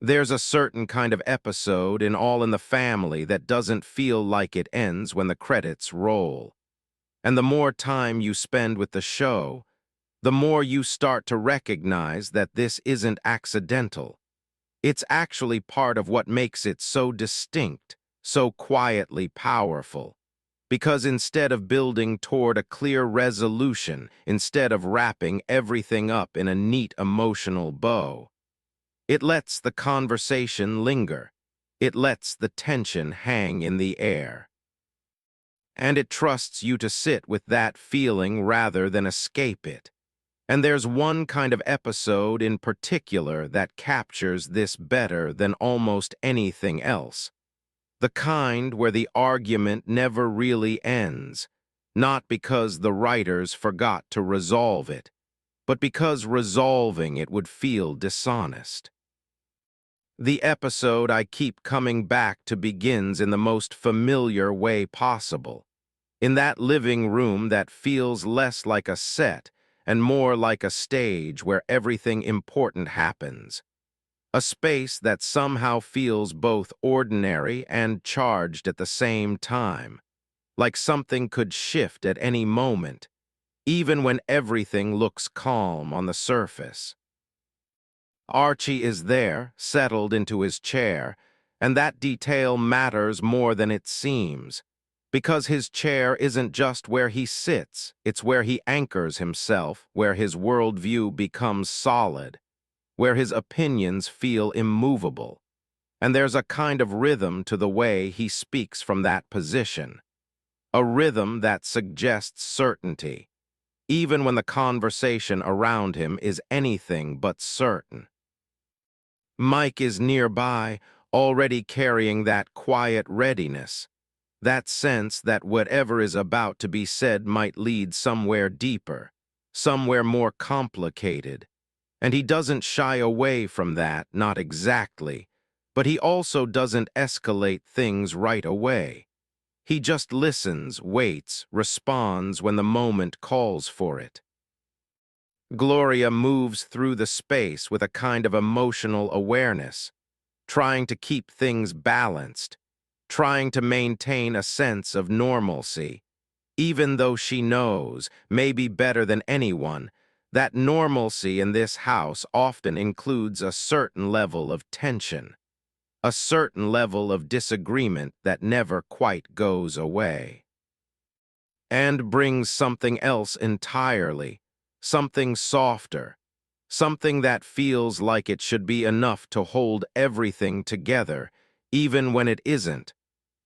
There's a certain kind of episode in All in the Family that doesn't feel like it ends when the credits roll. And the more time you spend with the show, the more you start to recognize that this isn't accidental. It's actually part of what makes it so distinct, so quietly powerful. Because instead of building toward a clear resolution, instead of wrapping everything up in a neat emotional bow, it lets the conversation linger. It lets the tension hang in the air. And it trusts you to sit with that feeling rather than escape it. And there's one kind of episode in particular that captures this better than almost anything else. The kind where the argument never really ends, not because the writers forgot to resolve it, but because resolving it would feel dishonest. The episode I keep coming back to begins in the most familiar way possible, in that living room that feels less like a set and more like a stage where everything important happens. A space that somehow feels both ordinary and charged at the same time, like something could shift at any moment, even when everything looks calm on the surface. Archie is there, settled into his chair, and that detail matters more than it seems, because his chair isn't just where he sits, it's where he anchors himself, where his worldview becomes solid, where his opinions feel immovable. And there's a kind of rhythm to the way he speaks from that position, a rhythm that suggests certainty, even when the conversation around him is anything but certain. Mike is nearby, already carrying that quiet readiness, that sense that whatever is about to be said might lead somewhere deeper, somewhere more complicated. And he doesn't shy away from that, not exactly, but he also doesn't escalate things right away. He just listens, waits, responds when the moment calls for it. Gloria moves through the space with a kind of emotional awareness, trying to keep things balanced, trying to maintain a sense of normalcy, even though she knows, maybe better than anyone, that normalcy in this house often includes a certain level of tension, a certain level of disagreement that never quite goes away. And brings something else entirely, something softer, something that feels like it should be enough to hold everything together, even when it isn't,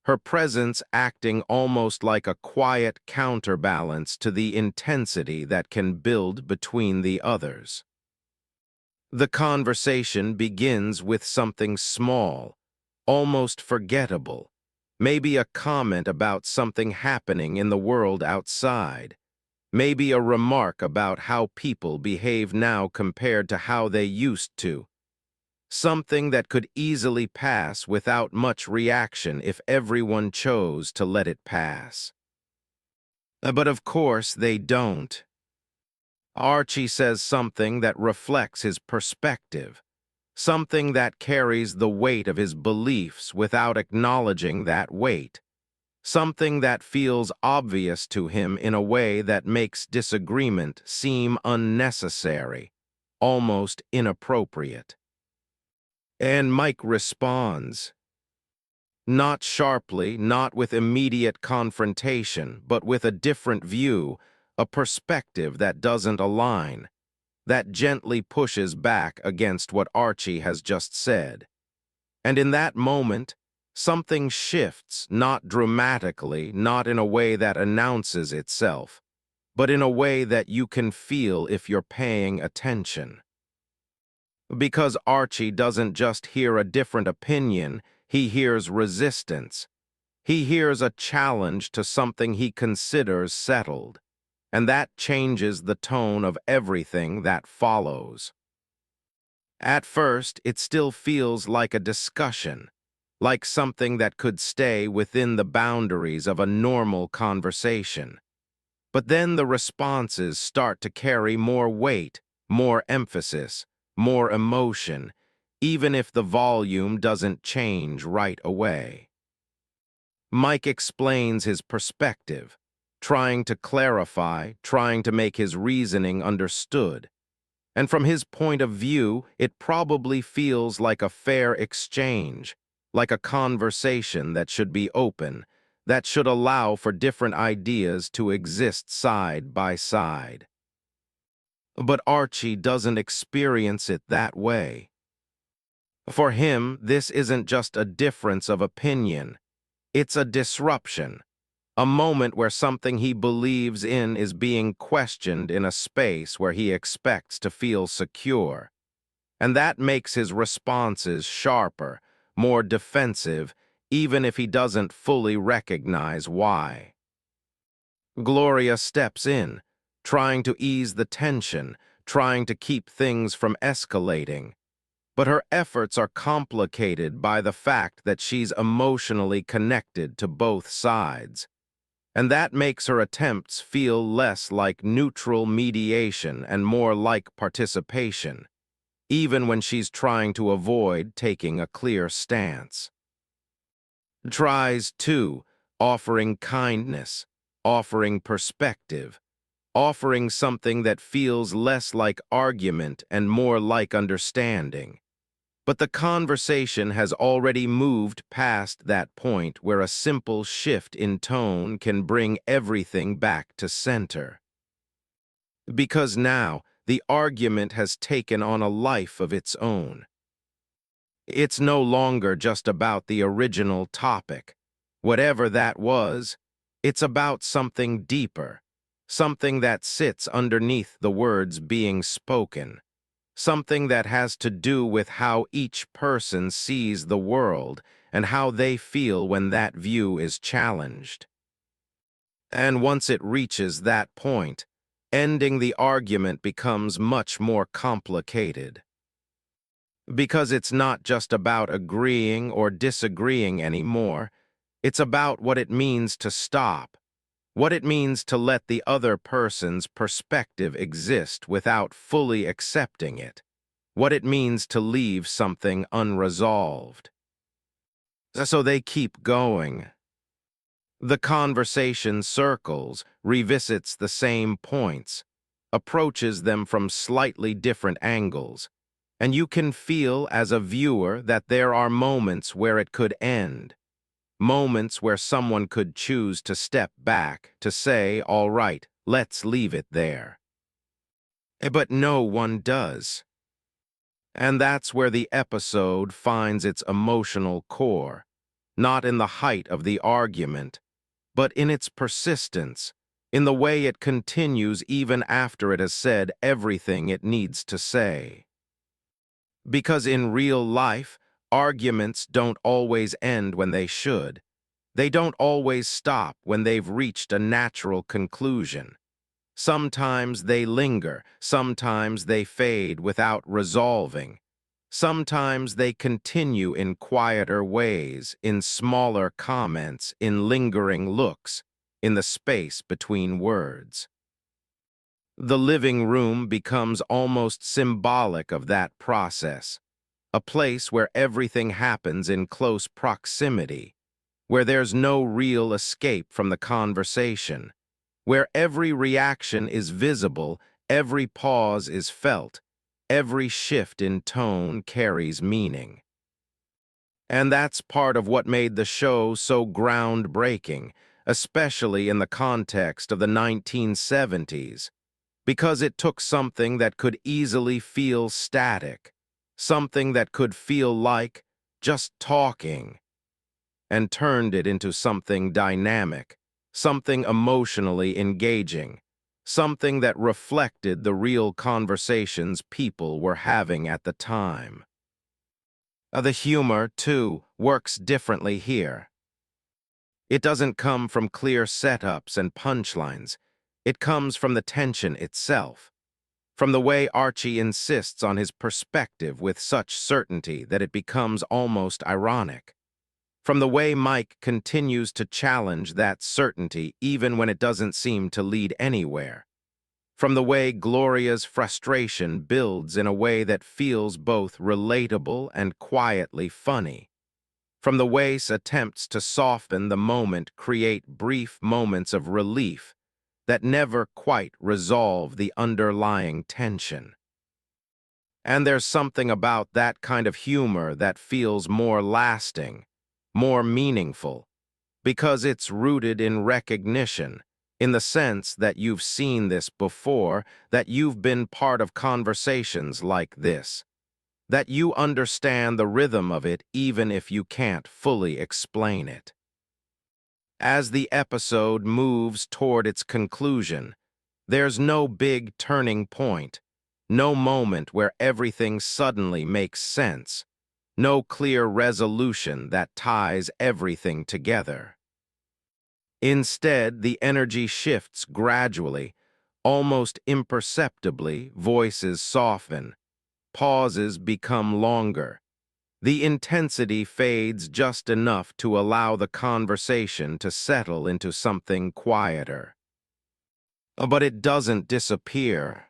her presence acting almost like a quiet counterbalance to the intensity that can build between the others. The conversation begins with something small, almost forgettable, maybe a comment about something happening in the world outside, maybe a remark about how people behave now compared to how they used to, something that could easily pass without much reaction if everyone chose to let it pass. But of course they don't. Archie says something that reflects his perspective, something that carries the weight of his beliefs without acknowledging that weight, something that feels obvious to him in a way that makes disagreement seem unnecessary, almost inappropriate. And Mike responds, not sharply, not with immediate confrontation, but with a different view, a perspective that doesn't align, that gently pushes back against what Archie has just said. And in that moment, something shifts, not dramatically, not in a way that announces itself, but in a way that you can feel if you're paying attention. Because Archie doesn't just hear a different opinion, he hears resistance. He hears a challenge to something he considers settled, and that changes the tone of everything that follows. At first, it still feels like a discussion, like something that could stay within the boundaries of a normal conversation. But then the responses start to carry more weight, more emphasis, more emotion, even if the volume doesn't change right away. Mike explains his perspective, trying to clarify, trying to make his reasoning understood. And from his point of view, it probably feels like a fair exchange, like a conversation that should be open, that should allow for different ideas to exist side by side. But Archie doesn't experience it that way. For him, this isn't just a difference of opinion. It's a disruption, a moment where something he believes in is being questioned in a space where he expects to feel secure. And that makes his responses sharper, more defensive, even if he doesn't fully recognize why. Gloria steps in, trying to ease the tension, trying to keep things from escalating. But her efforts are complicated by the fact that she's emotionally connected to both sides. And that makes her attempts feel less like neutral mediation and more like participation, even when she's trying to avoid taking a clear stance. Tries, too, offering kindness, offering perspective, offering something that feels less like argument and more like understanding. But the conversation has already moved past that point where a simple shift in tone can bring everything back to center. Because now, the argument has taken on a life of its own. It's no longer just about the original topic. Whatever that was, it's about something deeper, something that sits underneath the words being spoken, something that has to do with how each person sees the world and how they feel when that view is challenged. And once it reaches that point, ending the argument becomes much more complicated. Because it's not just about agreeing or disagreeing anymore, it's about what it means to stop, what it means to let the other person's perspective exist without fully accepting it, what it means to leave something unresolved. So they keep going. The conversation circles, revisits the same points, approaches them from slightly different angles, and you can feel as a viewer that there are moments where it could end, moments where someone could choose to step back, to say, all right, let's leave it there. But no one does. And that's where the episode finds its emotional core, not in the height of the argument, but in its persistence, in the way it continues even after it has said everything it needs to say. Because in real life, arguments don't always end when they should. They don't always stop when they've reached a natural conclusion. Sometimes they linger, sometimes they fade without resolving. Sometimes they continue in quieter ways, in smaller comments, in lingering looks, in the space between words. The living room becomes almost symbolic of that process, a place where everything happens in close proximity, where there's no real escape from the conversation, where every reaction is visible, every pause is felt, every shift in tone carries meaning. And that's part of what made the show so groundbreaking, especially in the context of the 1970s, because it took something that could easily feel static, something that could feel like just talking, and turned it into something dynamic, something emotionally engaging, something that reflected the real conversations people were having at the time. The humor, too, works differently here. It doesn't come from clear setups and punchlines. It comes from the tension itself, from the way Archie insists on his perspective with such certainty that it becomes almost ironic, from the way Mike continues to challenge that certainty even when it doesn't seem to lead anywhere, From the way Gloria's frustration builds in a way that feels both relatable and quietly funny. From the Ways attempts to soften the moment create brief moments of relief that never quite resolve the underlying tension. And there's something about that kind of humor that feels more lasting, more meaningful, because it's rooted in recognition, in the sense that you've seen this before, that you've been part of conversations like this, that you understand the rhythm of it even if you can't fully explain it. As the episode moves toward its conclusion, there's no big turning point, no moment where everything suddenly makes sense, no clear resolution that ties everything together. Instead, the energy shifts gradually, almost imperceptibly, voices soften, pauses become longer. The intensity fades just enough to allow the conversation to settle into something quieter. But it doesn't disappear.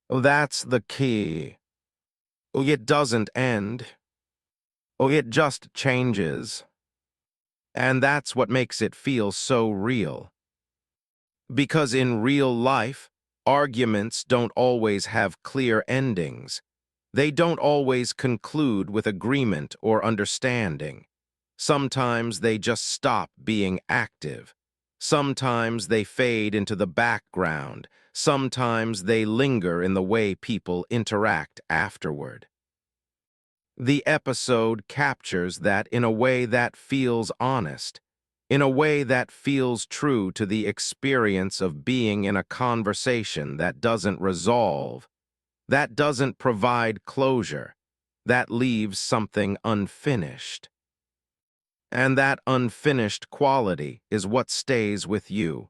That's the key. It doesn't end. It just changes. And that's what makes it feel so real. Because in real life, arguments don't always have clear endings. They don't always conclude with agreement or understanding. Sometimes they just stop being active. Sometimes they fade into the background. Sometimes they linger in the way people interact afterward. The episode captures that in a way that feels honest, in a way that feels true to the experience of being in a conversation that doesn't resolve, that doesn't provide closure, that leaves something unfinished. And that unfinished quality is what stays with you.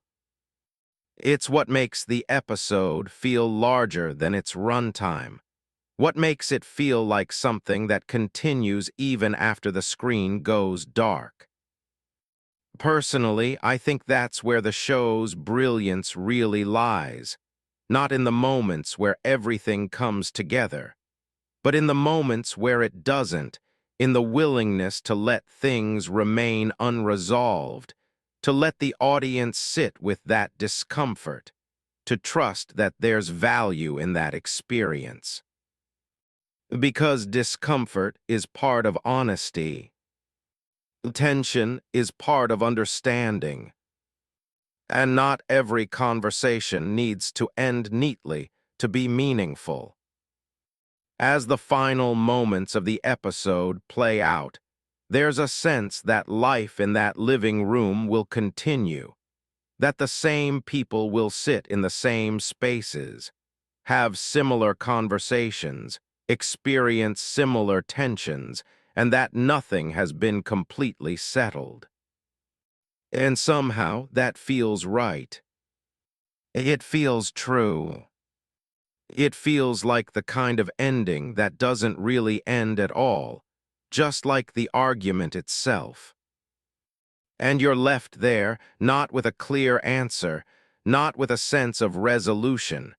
It's what makes the episode feel larger than its runtime. What makes it feel like something that continues even after the screen goes dark? Personally, I think that's where the show's brilliance really lies. Not in the moments where everything comes together, but in the moments where it doesn't, in the willingness to let things remain unresolved, to let the audience sit with that discomfort, to trust that there's value in that experience. Because discomfort is part of honesty. Tension is part of understanding. And not every conversation needs to end neatly to be meaningful. As the final moments of the episode play out, there's a sense that life in that living room will continue, that the same people will sit in the same spaces, have similar conversations, experience similar tensions, and that nothing has been completely settled. And somehow that feels right. It feels true. It feels like the kind of ending that doesn't really end at all, just like the argument itself. And you're left there, not with a clear answer, not with a sense of resolution,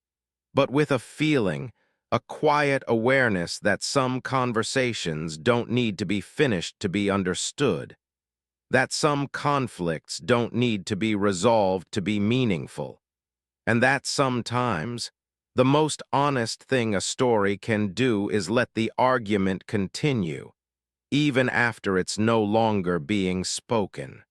but with a feeling, a quiet awareness that some conversations don't need to be finished to be understood, that some conflicts don't need to be resolved to be meaningful, and that sometimes the most honest thing a story can do is let the argument continue, even after it's no longer being spoken.